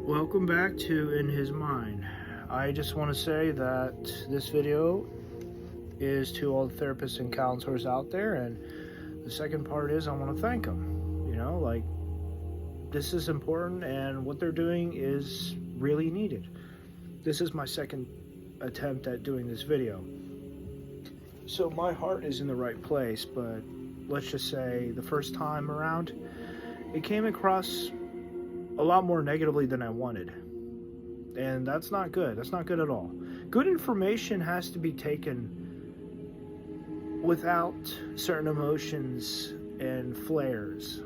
Welcome back to In His Mind. I just want to say that this video is to all the therapists and counselors out there, and the second part is I want to thank them. This is important, and what they're doing is really needed. This is my second attempt at doing this video, so my heart is in the right place, but let's just say the first time around it came across a lot more negatively than I wanted. And that's not good. That's not good at all. Good information has to be taken without certain emotions and flares.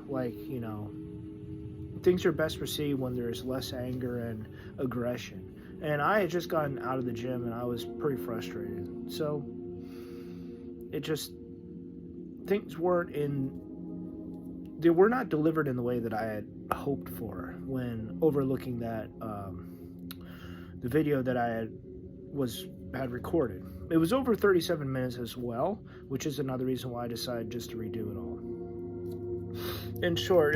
Things are best received when there's less anger and aggression. And I had just gotten out of the gym and I was pretty frustrated. So things they were not delivered in the way that I had hoped for when overlooking that the video that I had recorded. It was over 37 minutes as well, which is another reason why I decided just to redo it all. In short,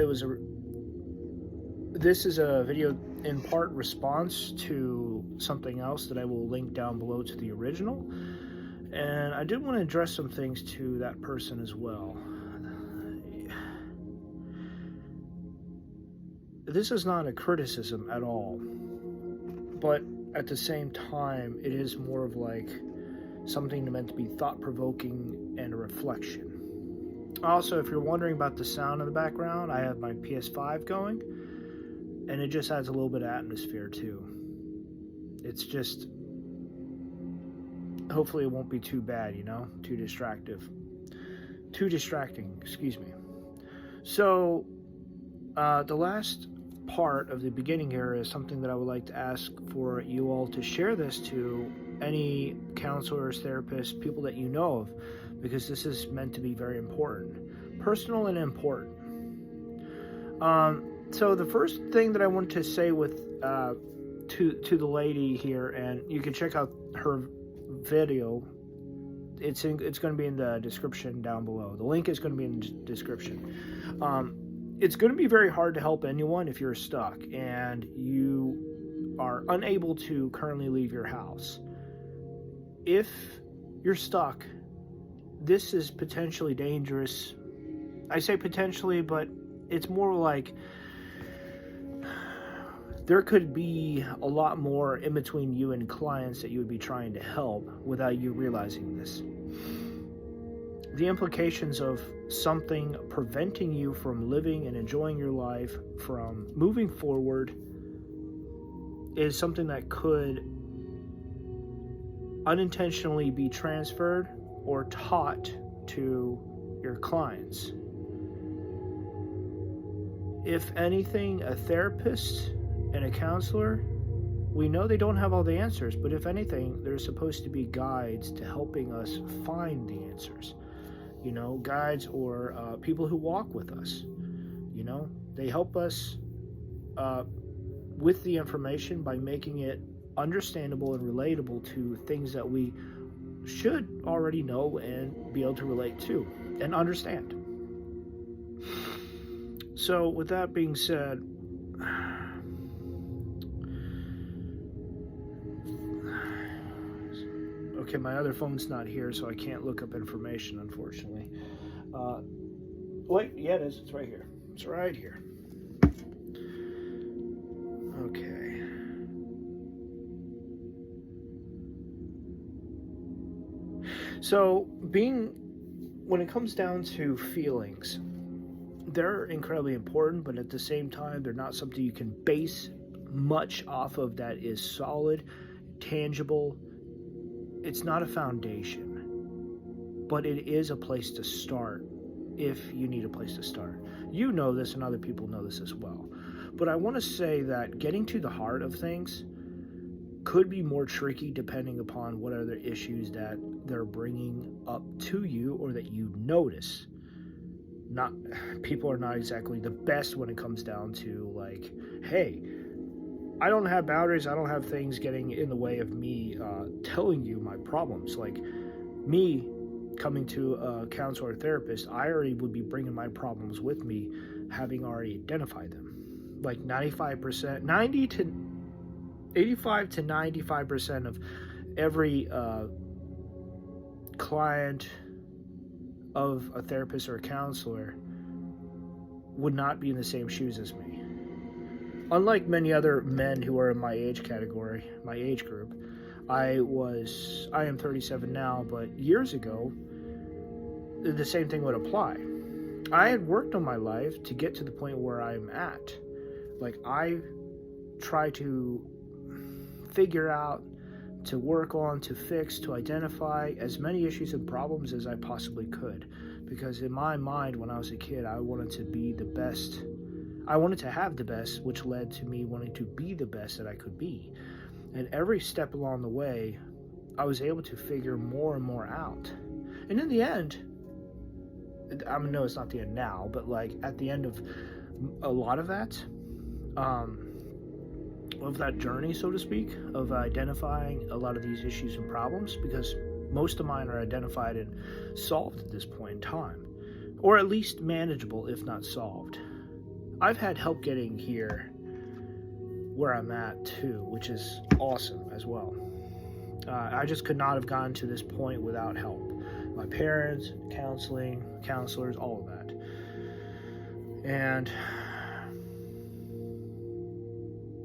this is a video in part response to something else that I will link down below to the original, and I did want to address some things to that person as well. This is not a criticism at all, but at the same time, it is more of like something meant to be thought-provoking and a reflection. Also, if you're wondering about the sound in the background, I have my PS5 going, and it just adds a little bit of atmosphere too. It's just, hopefully it won't be too bad, too distracting, excuse me. So, the last part of the beginning here is something that I would like to ask for you all to share this to any counselors, therapists, people that you know of, because this is meant to be very important, personal and important. So the first thing that I want to say with to the lady here, and you can check out her video. It's going to be in the description down below. The link is going to be in the description. It's going to be very hard to help anyone if you're stuck and you are unable to currently leave your house. If you're stuck, this is potentially dangerous. I say potentially, but it's more like there could be a lot more in between you and clients that you would be trying to help without you realizing this. The implications of something preventing you from living and enjoying your life, from moving forward, is something that could unintentionally be transferred or taught to your clients. If anything, a therapist and a counselor, we know they don't have all the answers, but if anything, there's supposed to be guides to helping us find the answers. Guides or people who walk with us. They help us with the information by making it understandable and relatable to things that we should already know and be able to relate to and understand. So with that being said, okay, my other phone's not here, so I can't look up information, unfortunately. Wait, yeah, it is. It's right here. It's right here. Okay. So, when it comes down to feelings, they're incredibly important, but at the same time, they're not something you can base much off of that is solid, tangible. It's not a foundation, but it is a place to start if you need a place to start. You know this, and other people know this as well. But I want to say that getting to the heart of things could be more tricky depending upon what other issues that they're bringing up to you or that you notice. People are not exactly the best when it comes down to hey, I don't have boundaries. I don't have things getting in the way of me telling you my problems. Like me coming to a counselor or therapist, I already would be bringing my problems with me, having already identified them. like 95%, 90 to 85 to 95% of every client of a therapist or a counselor would not be in the same shoes as me. Unlike many other men who are in my age category, my age group, I am 37 now, but years ago, the same thing would apply. I had worked on my life to get to the point where I'm at. Like, I try to figure out, to work on, to fix, to identify as many issues and problems as I possibly could. Because in my mind, when I was a kid, I wanted to be the best. I wanted to have the best, which led to me wanting to be the best that I could be. And every step along the way, I was able to figure more and more out. And in the end, I know it's not the end now, but like at the end of a lot of that journey, so to speak, of identifying a lot of these issues and problems, because most of mine are identified and solved at this point in time, or at least manageable, if not solved. I've had help getting here where I'm at too, which is awesome as well. I just could not have gotten to this point without help. My parents, counseling, counselors, all of that. And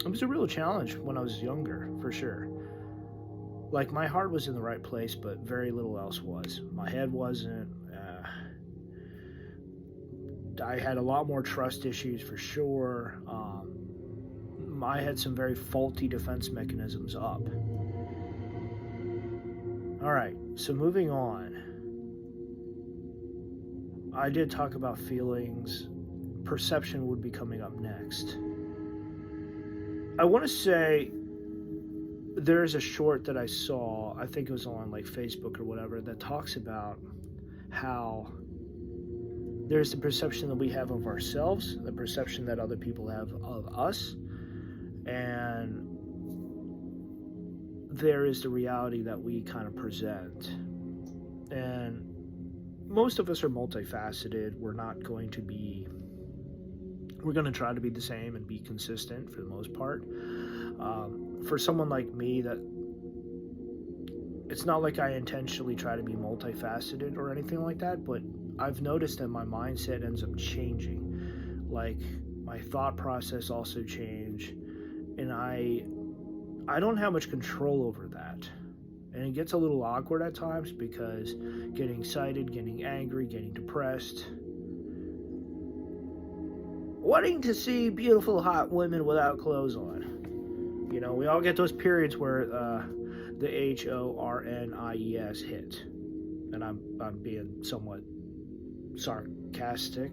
it was a real challenge when I was younger, for sure. Like, my heart was in the right place, but very little else was. My head wasn't. I had a lot more trust issues, for sure. I had some very faulty defense mechanisms up. All right, so moving on. I did talk about feelings. Perception would be coming up next. I want to say there's a short that I saw, I think it was on like Facebook or whatever, that talks about how there's the perception that we have of ourselves, the perception that other people have of us, and there is the reality that we kind of present. And most of us are multifaceted. We're going to try to be the same and be consistent for the most part. For someone like me, that it's not like I intentionally try to be multifaceted or anything like that, but I've noticed that my mindset ends up changing. Like, my thought process also change, and I don't have much control over that. And it gets a little awkward at times, because getting excited, getting angry, getting depressed, wanting to see beautiful, hot women without clothes on. You know, we all get those periods where the HORNIES hit. And I'm being somewhat sarcastic,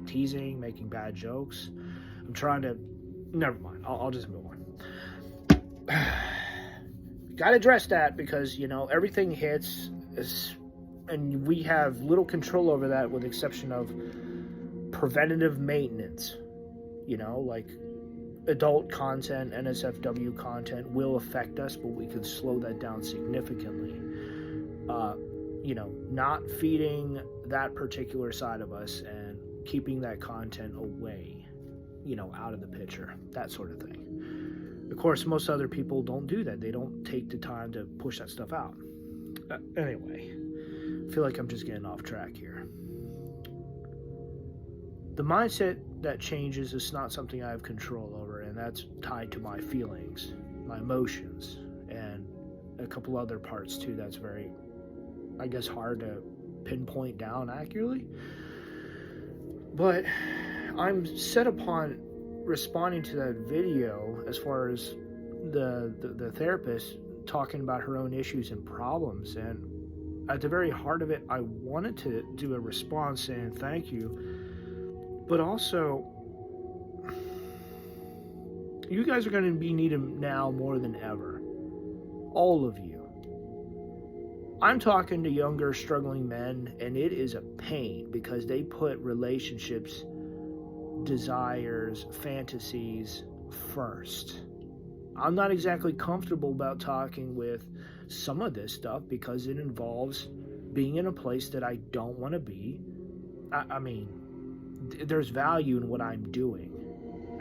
teasing, making bad jokes. I'm trying to... Never mind. I'll just move on. Gotta address that, because, you know, everything hits, and we have little control over that, with the exception of preventative maintenance. You know, like adult content, NSFW content will affect us, but we can slow that down significantly. You know, not feeding that particular side of us and keeping that content away, you know, out of the picture, that sort of thing. Of course, most other people don't do that. They don't take the time to push that stuff out. Anyway, I feel like I'm just getting off track here. The mindset that changes is not something I have control over, and that's tied to my feelings, my emotions, and a couple other parts too that's very, I guess, hard to pinpoint down accurately. But I'm set upon responding to that video, as far as the therapist talking about her own issues and problems, and at the very heart of it, I wanted to do a response saying thank you, but also, you guys are going to be needed now more than ever, all of you. I'm talking to younger, struggling men, and it is a pain, because they put relationships, desires, fantasies first. I'm not exactly comfortable about talking with some of this stuff, because it involves being in a place that I don't want to be. I mean, there's value in what I'm doing,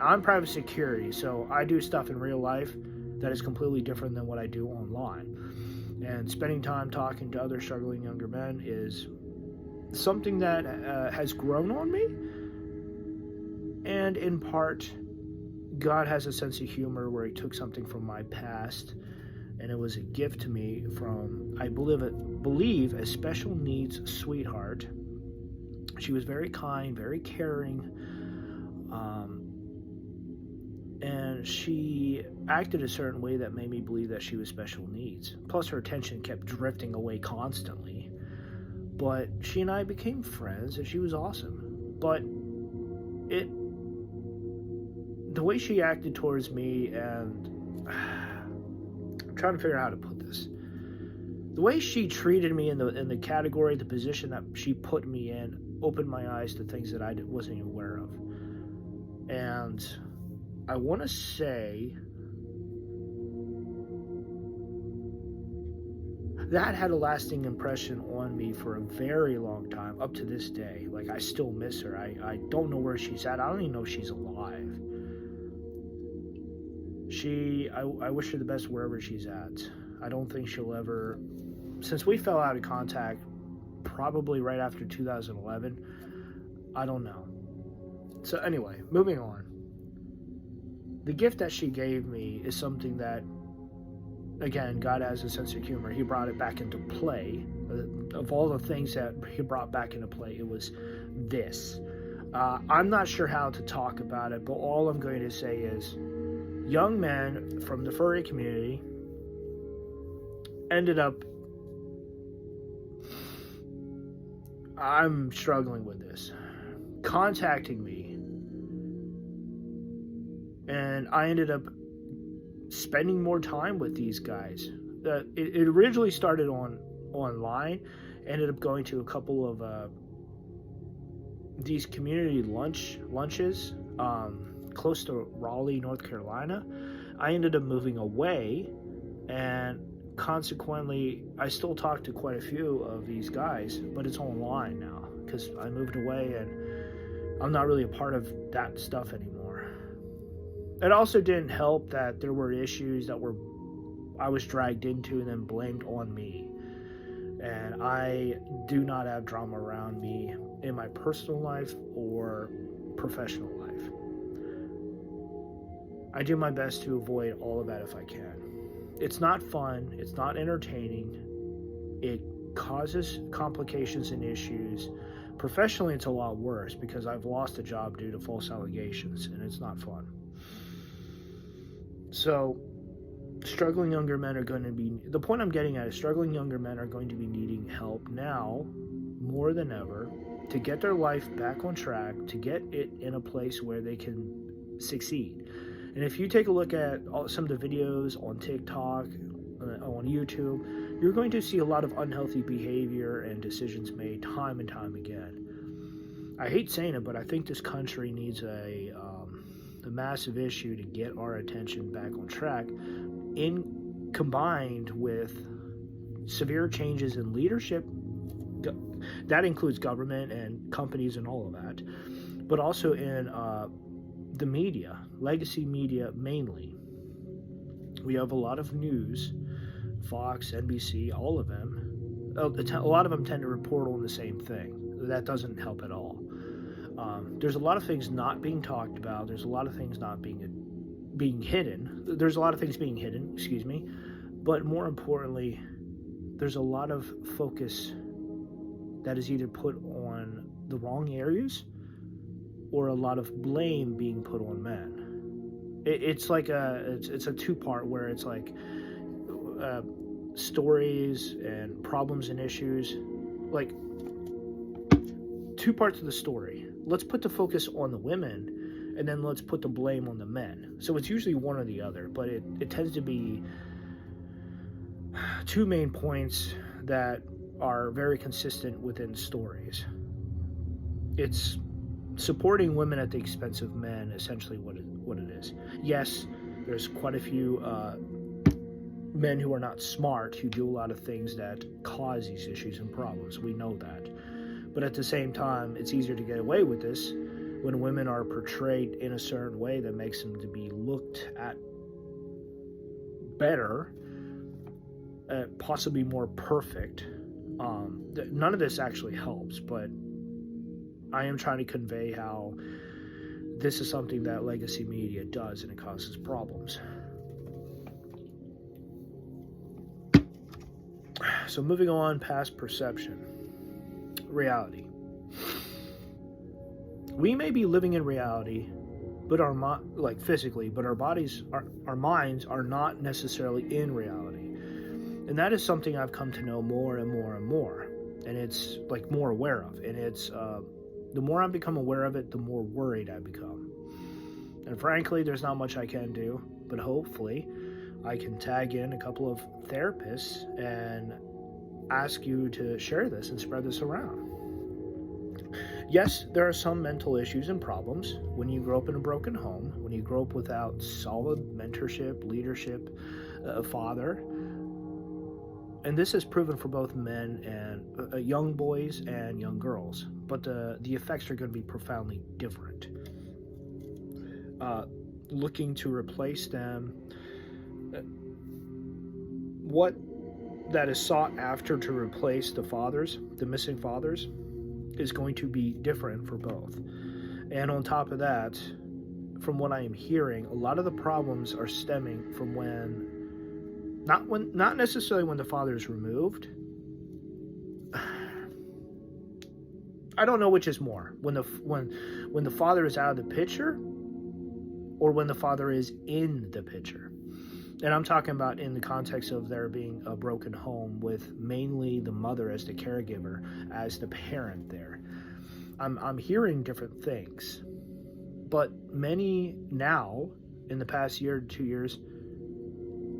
I'm private security, so I do stuff in real life that is completely different than what I do online. And spending time talking to other struggling younger men is something that has grown on me. And in part, God has a sense of humor where he took something from my past, and it was a gift to me from, I believe a special needs sweetheart. She was very kind, very caring, and she acted a certain way that made me believe that she was special needs. Plus, her attention kept drifting away constantly. But she and I became friends, and she was awesome. But the way she acted towards me, and I'm trying to figure out how to put this. The way she treated me in the category, the position that she put me in, opened my eyes to things that I wasn't even aware of. And I want to say that had a lasting impression on me for a very long time, up to this day. Like, I still miss her. I don't know where she's at. I don't even know if she's alive. I wish her the best wherever she's at. I don't think she'll ever, since we fell out of contact probably right after 2011, I don't know. So anyway, moving on. The gift that she gave me is something that, again, God has a sense of humor. He brought it back into play. Of all the things that he brought back into play, it was this. I'm not sure how to talk about it, but all I'm going to say is young men from the furry community ended up, I'm struggling with this, contacting me. And I ended up spending more time with these guys. It originally started online, ended up going to a couple of these community lunches close to Raleigh, North Carolina. I ended up moving away, and consequently, I still talk to quite a few of these guys, but it's online now because I moved away and I'm not really a part of that stuff anymore. It also didn't help that there were issues that I was dragged into and then blamed on me. And I do not have drama around me in my personal life or professional life. I do my best to avoid all of that if I can. It's not fun. It's not entertaining. It causes complications and issues. Professionally, it's a lot worse because I've lost a job due to false allegations, and it's not fun. So, struggling younger men are going to be, the point I'm getting at is struggling younger men are going to be needing help now more than ever to get their life back on track, to get it in a place where they can succeed. And if you take a look at some of the videos on TikTok, on YouTube, you're going to see a lot of unhealthy behavior and decisions made time and time again. I hate saying it, but I think this country needs a massive issue to get our attention back on track, combined with severe changes in leadership. That includes government and companies and all of that, but also in the media, legacy media mainly. We have a lot of news, Fox, NBC, all of them. A lot of them tend to report on the same thing. That doesn't help at all. There's a lot of things not being talked about. There's a lot of things not being hidden. There's a lot of things being hidden, but more importantly, there's a lot of focus that is either put on the wrong areas or a lot of blame being put on men. It's like it's a two-part where it's like stories and problems and issues, like two parts of the story. Let's put the focus on the women, and then let's put the blame on the men. So it's usually one or the other, but it tends to be two main points that are very consistent within stories. It's supporting women at the expense of men, essentially what it is. Yes, there's quite a few men who are not smart, who do a lot of things that cause these issues and problems. We know that. But at the same time, it's easier to get away with this when women are portrayed in a certain way that makes them to be looked at better, possibly more perfect. None of this actually helps, but I am trying to convey how this is something that legacy media does, and it causes problems. So moving on past perception, reality. We may be living in reality, but physically, but our bodies, our minds are not necessarily in reality. And that is something I've come to know more and more and more. And it's like more aware of. And it's, the more I become aware of it, the more worried I become. And frankly, there's not much I can do, but hopefully I can tag in a couple of therapists and ask you to share this and spread this around. Yes, there are some mental issues and problems when you grow up in a broken home, when you grow up without solid mentorship, leadership, a father. And this is proven for both men and young boys and young girls. But the effects are going to be profoundly different. Looking to replace them, what that is sought after to replace the missing fathers, is going to be different for both. And on top of that, from what I am hearing, a lot of the problems are stemming from not necessarily when the father is removed. I don't know which is more, when the father is out of the picture, or when the father is in the picture. And I'm talking about in the context of there being a broken home with mainly the mother as the caregiver, as the parent there. I'm hearing different things. But many now, in the past year to 2 years,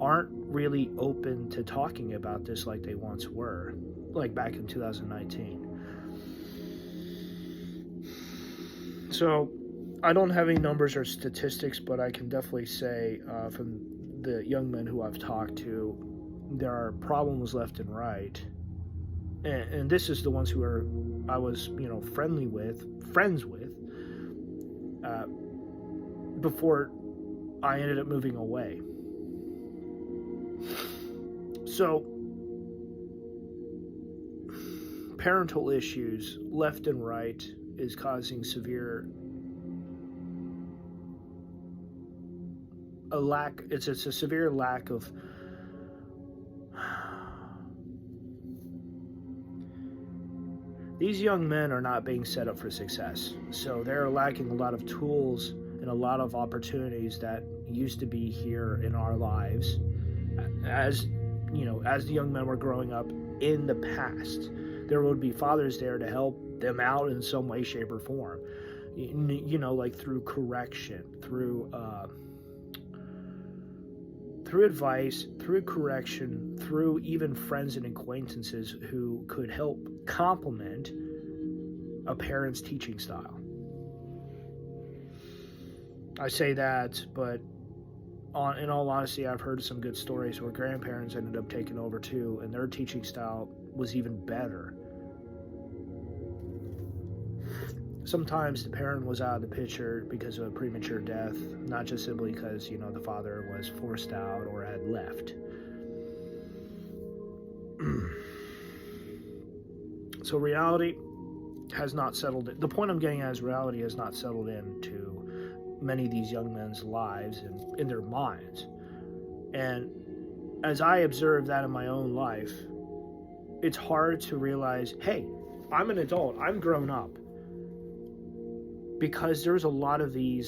aren't really open to talking about this like they once were, like back in 2019. So I don't have any numbers or statistics, but I can definitely say from the young men who I've talked to, there are problems left and right. And this is the ones who I was, friends with, before I ended up moving away. So, parental issues left and right is causing it's a severe lack of these young men are not being set up for success. So they're lacking a lot of tools and a lot of opportunities that used to be here in our lives as the young men were growing up in the past. There would be fathers there to help them out in some way, shape, or form. Like through correction, through advice, through correction, through even friends and acquaintances who could help complement a parent's teaching style. I say that, but in all honesty, I've heard some good stories where grandparents ended up taking over too, and their teaching style was even better. Sometimes the parent was out of the picture because of a premature death, not just simply because, the father was forced out or had left. So reality has not settled. The point I'm getting at is reality has not settled into many of these young men's lives and in their minds. And as I observe that in my own life, it's hard to realize, hey, I'm an adult, I'm grown up. Because there's a lot of the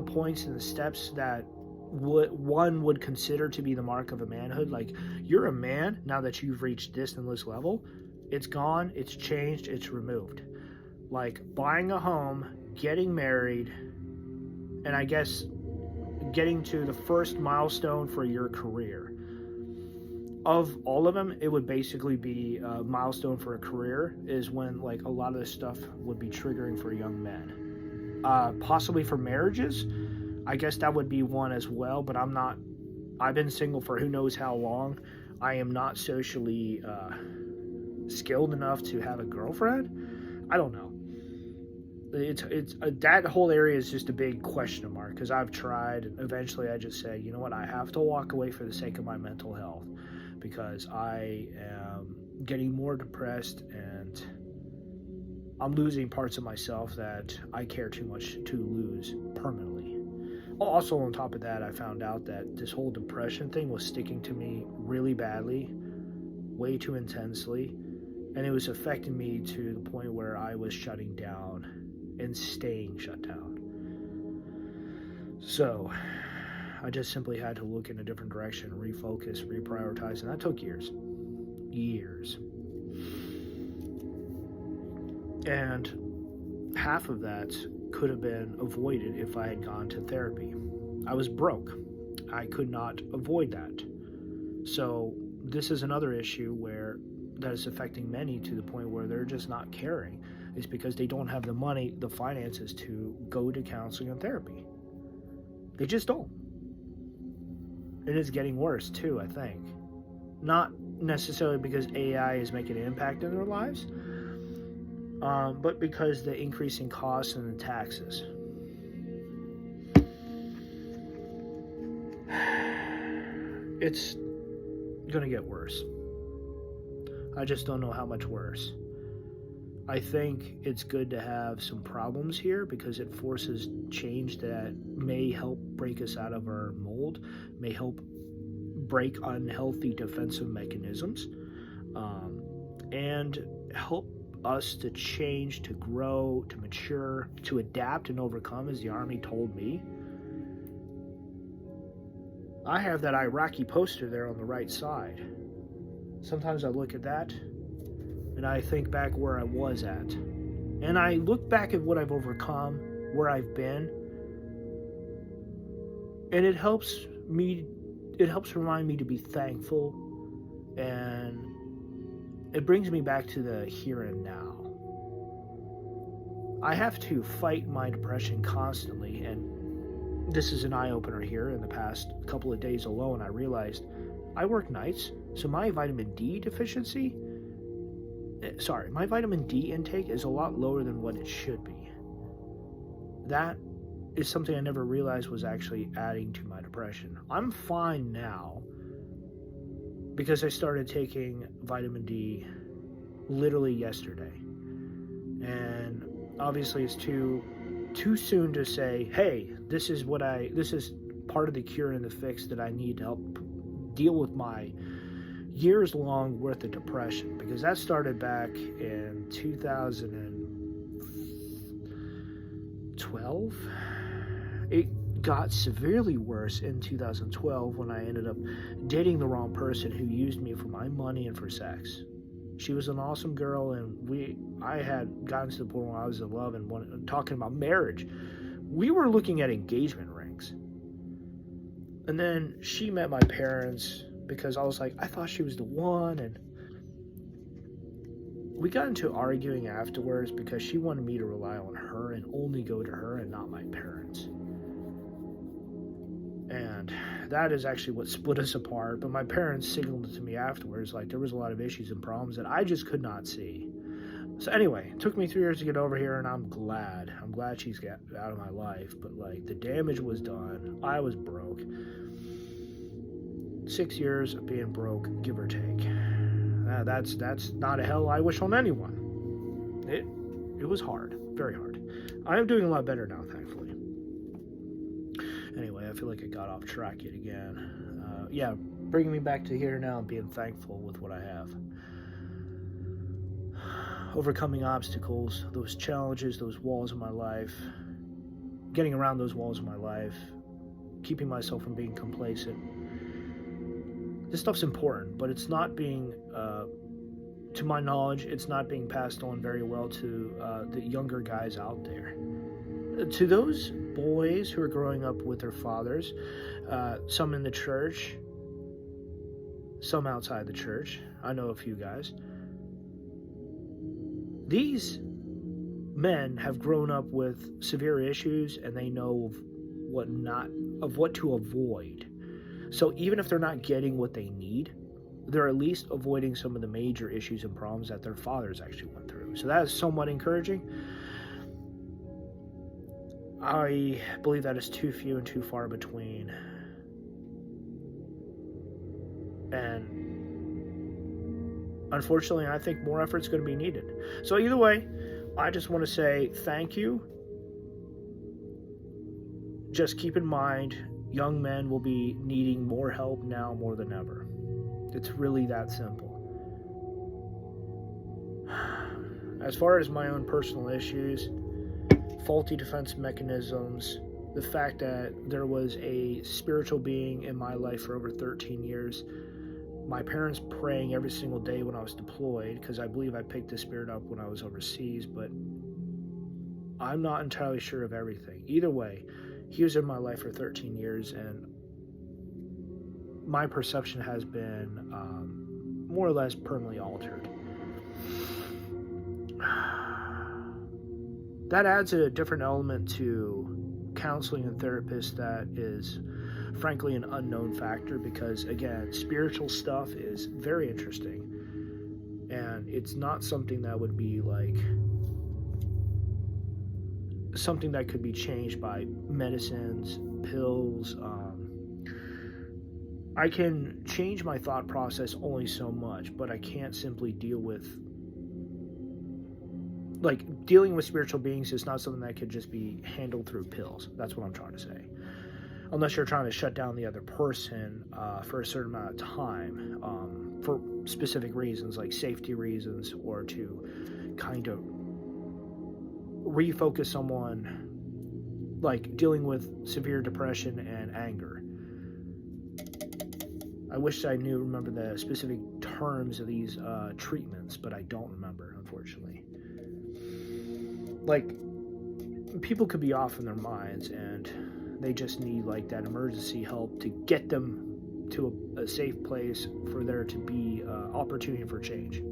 points and the steps that one would consider to be the mark of a manhood. Like, you're a man now that you've reached this and this level. It's gone, it's changed, it's removed. Like buying a home, getting married, and I guess getting to the first milestone for your career. Of all of them, it would basically be a milestone for a career is when a lot of this stuff would be triggering for young men. Possibly for marriages, I guess that would be one as well, but I've been single for who knows how long. I am not socially skilled enough to have a girlfriend. I don't know. it's that whole area is just a big question mark, because I've tried, and eventually I just said, you know what, I have to walk away for the sake of my mental health, because I am getting more depressed and I'm losing parts of myself that I care too much to lose permanently. Also, on top of that, I found out that this whole depression thing was sticking to me really badly, way too intensely, and it was affecting me to the point where I was shutting down and staying shut down. So I just simply had to look in a different direction, refocus, reprioritize, and that took years. And half of that could have been avoided if I had gone to therapy. I was broke. I could not avoid that. So this is another issue where that is affecting many to the point where they're just not caring. It's because they don't have the money, the finances to go to counseling and therapy. They just don't. It is getting worse too, I think. Not necessarily because AI is making an impact in their lives, but because the increasing costs and the taxes. It's going to get worse. I just don't know how much worse. I think it's good to have some problems here because it forces change that may help break us out of our mold, may help break unhealthy defensive mechanisms, and help us to change, to grow, to mature, to adapt and overcome, as the Army told me. I have that Iraqi poster there on the right side. Sometimes I look at that and I think back where I was at. And I look back at what I've overcome, where I've been, and it helps remind me to be thankful, and it brings me back to the here and now. I have to fight my depression constantly, and this is an eye-opener here. In the past couple of days alone, I realized I work nights, so my vitamin D intake is a lot lower than what it should be. That is something I never realized was actually adding to my depression. I'm fine now because I started taking vitamin D literally yesterday. And obviously it's too soon to say, hey, this is part of the cure and the fix that I need to help deal with my years long worth of depression, because that started back in 2012. It got severely worse in 2012 when I ended up dating the wrong person who used me for my money and for sex. She was an awesome girl, and I had gotten to the point where I was in love and talking about marriage. We were looking at engagement rings. And then she met my parents because I was like, I thought she was the one, and we got into arguing afterwards because she wanted me to rely on her and only go to her and not my parents. And that is actually what split us apart. But my parents signaled it to me afterwards, like there was a lot of issues and problems that I just could not see. So anyway, it took me 3 years to get over here, and I'm glad she's got out of my life. But like, the damage was done. I was broke. 6 years of being broke, give or take. That's not a hell I wish on anyone. It was hard, very hard. I am doing a lot better now, thankfully. Anyway, I feel like I got off track yet again. Bringing me back to here now and being thankful with what I have. Overcoming obstacles, those challenges, those walls in my life, getting around those walls in my life, keeping myself from being complacent. This stuff's important, but it's not being, to my knowledge, it's not being passed on very well to the younger guys out there. To those boys who are growing up with their fathers, some in the church, some outside the church. I know a few guys. These men have grown up with severe issues, and they know of what to avoid. So even if they're not getting what they need, they're at least avoiding some of the major issues and problems that their fathers actually went through. So that is somewhat encouraging. I believe that is too few and too far between. And unfortunately, I think more effort is going to be needed. So either way, I just want to say thank you. Just keep in mind, young men will be needing more help now more than ever. It's really that simple. As far as my own personal issues, faulty defense mechanisms, the fact that there was a spiritual being in my life for over 13 years, my parents praying every single day when I was deployed, because I believe I picked the spirit up when I was overseas, but I'm not entirely sure of everything. Either way, he was in my life for 13 years, and my perception has been more or less permanently altered. That adds a different element to counseling and therapists that is frankly an unknown factor, because again, spiritual stuff is very interesting, and it's not something that would be like something that could be changed by medicines, pills. I can change my thought process only so much, but I can't simply deal with, like, dealing with spiritual beings is not something that could just be handled through pills. That's what I'm trying to say. Unless you're trying to shut down the other person for a certain amount of time for specific reasons, like safety reasons, or to kind of refocus someone, like dealing with severe depression and anger. I wish I remember the specific terms of these treatments, but I don't remember, unfortunately. Like, people could be off in their minds, and they just need like that emergency help to get them to a safe place for there to be opportunity for change.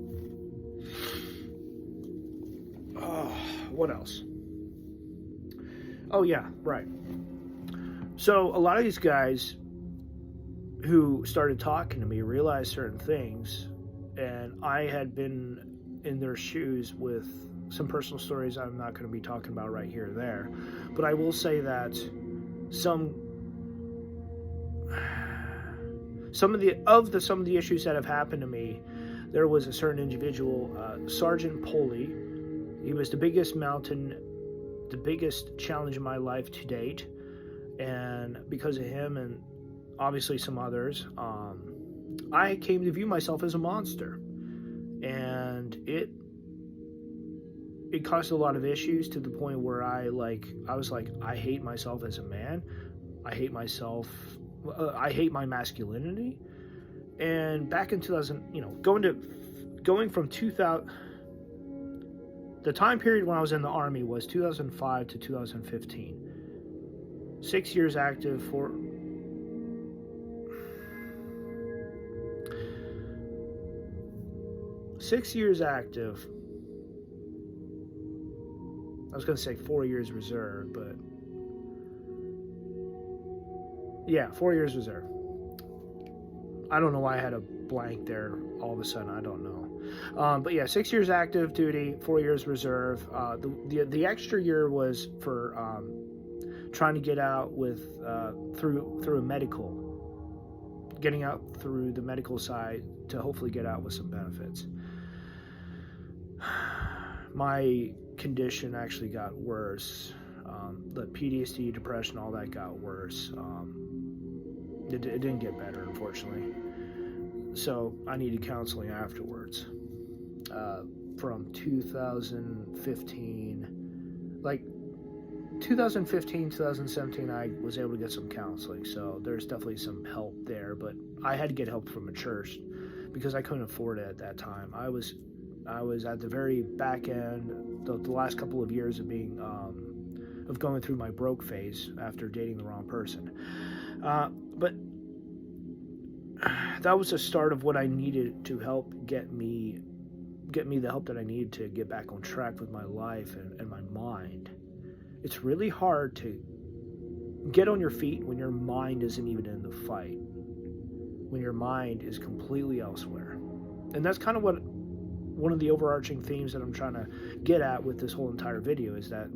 What else? Oh yeah, right. So a lot of these guys who started talking to me realized certain things, and I had been in their shoes with some personal stories I'm not going to be talking about right here or there, but I will say that some of the issues that have happened to me, there was a certain individual, Sergeant Poley. He was the biggest challenge in my life to date, and because of him and obviously some others, I came to view myself as a monster, and it caused a lot of issues to the point where I was like, I hate myself as a man. I hate myself. I hate my masculinity. And back in 2000, going from 2000, the time period when I was in the Army was 2005 to 2015. 6 years active for 6 years active. I was going to say 4 years reserve, but yeah, 4 years reserve. I don't know why I had a blank there all of a sudden. I don't know. But yeah, 6 years active duty, 4 years reserve. The extra year was for trying to get out with through a medical, getting out through the medical side to hopefully get out with some benefits. My condition actually got worse. The PTSD, depression, all that got worse. It didn't get better, unfortunately. So I needed counseling afterwards. From 2015, 2017, I was able to get some counseling. So there's definitely some help there, but I had to get help from a church because I couldn't afford it at that time. I was at the very back end, the last couple of years of being of going through my broke phase after dating the wrong person. But that was the start of what I needed to help get me the help that I needed to get back on track with my life and my mind. It's really hard to get on your feet when your mind isn't even in the fight, when your mind is completely elsewhere. And that's kind of what one of the overarching themes that I'm trying to get at with this whole entire video is that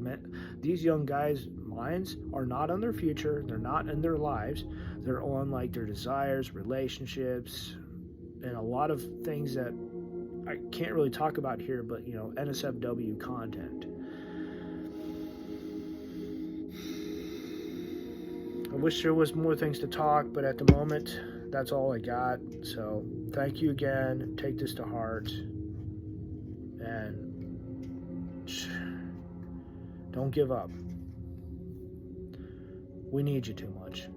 these young guys minds are not on their future, they're not in their lives, they're on like their desires, relationships, and a lot of things that I can't really talk about here, but NSFW content. I wish there was more things to talk, but at the moment, that's all I got. So thank you again. Take this to heart. And don't give up. We need you too much.